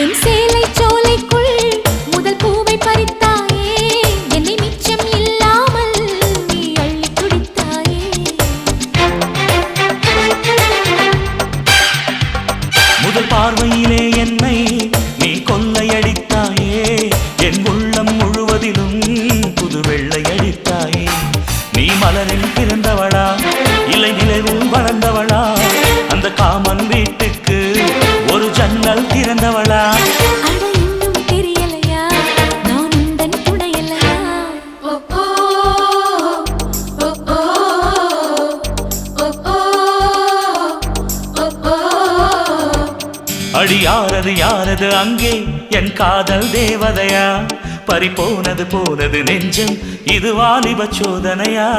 என் சேலை சோலைக்குள் முதல் பூவை பறித்தாயே, என்னை மிச்சம் இல்லாமல் நீ அள்ளி குடித்தாயே. முதல் பார்வையிலே என்னை நீ கொள்ளையடித்தாயே, என் உள்ளம் முழுவதிலும் புது வெள்ளையடித்தாயே. நீ மலரில் பிறந்தவளா இல்லை நிலவில் வளர்ந்தவளா, அந்த காமன் வீட்டுக்கு ஒரு ஜன்னல் திறந்தவளா? அட இன்னும் தெரியலையா நான் உந்தன் துணையல்லையா? அடி யாரது யாரது அங்கே என் காதல் தேவதையா? பறி போனது போனது நெஞ்சம், இது வாலிப சோதனையா?